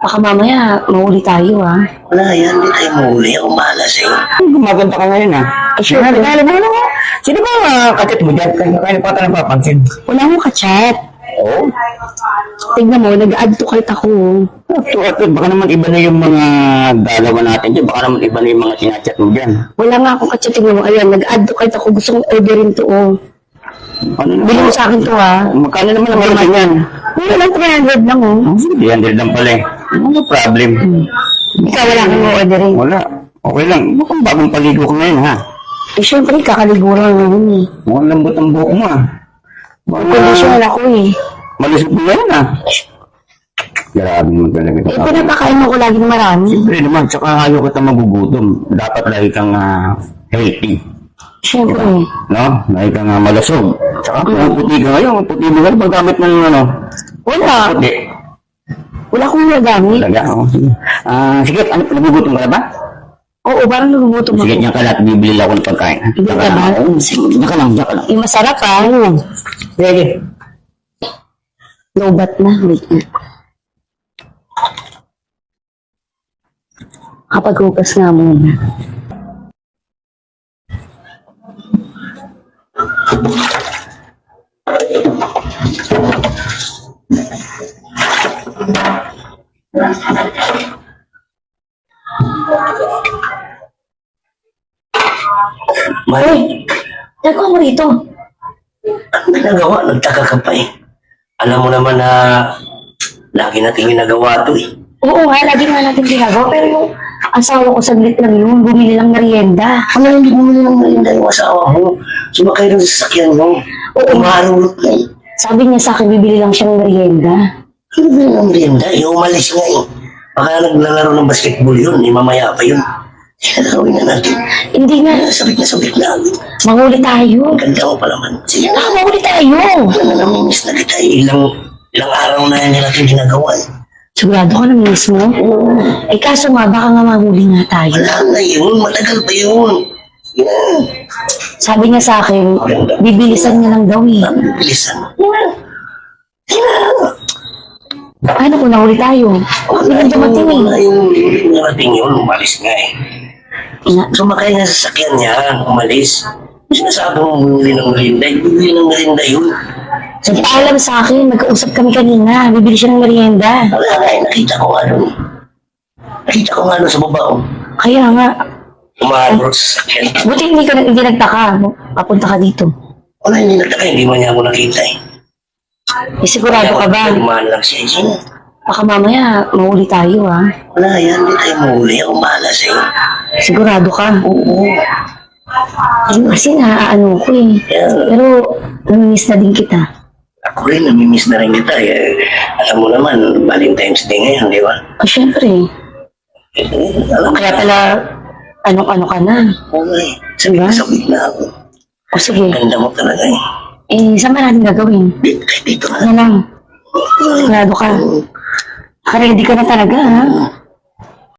Baka mamaya, mahuli tayo, ha? Wala yan, hindi tayo mahuli. Ako bahala sa'yo. Gumaganda ka ngayon, ha? Sure. Alam mo, sino ba katit mo dyan? Kaya pa tayo napapansin. Wala akong ka-chat. Oo. Tignan mo, nag-add to cart ako. At baka naman iba na yung mga dalawa natin dyan. Baka naman iba na yung mga sinachat mo dyan. Wala nga akong ka-chat. Tignan mo, ayan, nag-add to cart ako. Gusto kong orderin to, oh. Ano Bili mo sa akin to, ha? Magkano naman ang malaki yan? Wala lang, 300 lang, oh. 300 lang pala eh. Ano problem? Ikaw, wala kang orderin. Wala. Okay lang. Mukhang bagong paligo ko ngayon, ha? Eh, syempre, kakaligo lang ngayon, eh. Mukhang lambot ang buhok mo, ha? Kondisyon ako, eh. Malusog mo ngayon, ha? Grabe mo talaga. Eh, pinapakain mo ko laging marami. Siyempre naman, tsaka ayaw kita magugutom. Dapat lagi kang healthy. Syempre. No? Lagi kang malusog. Tsaka kung puti ka ngayon, puti mo ngayon, paggamit ng Wala. puti. Wala akong nagamit. Talaga, ako. Sige. Sige, ano, nagugutom ka na ba? Oo, parang nagugutom ako. Sige, diyan ka lahat, bibili lang ako ng pagkain. Bibili ka ba? Sige, diyan ka lang, diyan ka lang. Yung masarap, ha? Sige. Lobat na. Wait na. Kapag hugas nga muna. May, Teko mo rito. ang ginagawa? Nagtaka ka pa eh. Alam mo naman na lagi natin ginagawa to eh. Oo nga, lagi nga natin ginagawa. Pero yung asawa ko saglit lang yun, bumili lang merienda. Ano hindi mo nang marinda yung asawa mo? Sumakay rin sa sasakyan mo. Oo. Umarulot na eh. Sabi niya sa akin, bibili lang siyang merienda. Ano ba yung merienda? Yung umalis nga eh. Baka naglalaro ng basketball yun. Eh, mamaya pa yun. Gawin na natin. Hindi nga, Sabit na. mahuli tayo. Ang ganda mo pala man. Sige na. Mahuli tayo. Ano na namimiss na kita eh. Ilang araw na yan natin ginagawa eh. Sigurado ka na mismo? Oo. Eh kaso nga, baka nga mahuli nga tayo. Wala na yun. Matagal pa yun. Yan. Sabi niya sa akin, bibilisan niya lang daw eh. Ang bilisan. Yan. Paano kung nahuli tayo? Bilang dumating eh. Yung narating yun. Umalis nga eh. Sumakay nga sa sakyan niya. Umalis. Yung sinasabi mo bumili ng merinda. Bibili ng merinda yun. Nagpaalam sa akin, magkausap kami kanina. Bibili siya ng merienda. Wala nga eh. Nakita ko nga doon. Nakita ko nga doon sa baba. Oh. Kaya nga, Umaharot sa sakyan. buti hindi nagtaka. Papunta ka dito. Wala, hindi nagtaka. Hindi mo niya ako nakita eh. Eh sigurado ka ba? Lumaan lang siya. Sino? Baka mamaya, mahuli tayo ha. Wala yan. Hindi tayo mahuli. Ako bahala sa'yo. Sigurado ka. Oo. Kasi naaano ko eh. Pero, namimiss na din kita. Ako rin, namimiss na rin kita. Eh, alam mo naman, Valentine's Day ngayon, di ba? O syempre, Alam mo, kaya pala, anong-ano ka na. okay. Sabit na ako. O sige, Ganda mo talaga eh. saan ba natin gagawin? Dito, dito ka. Ano lang, sigurado ka. Nakaready ka na talaga ha.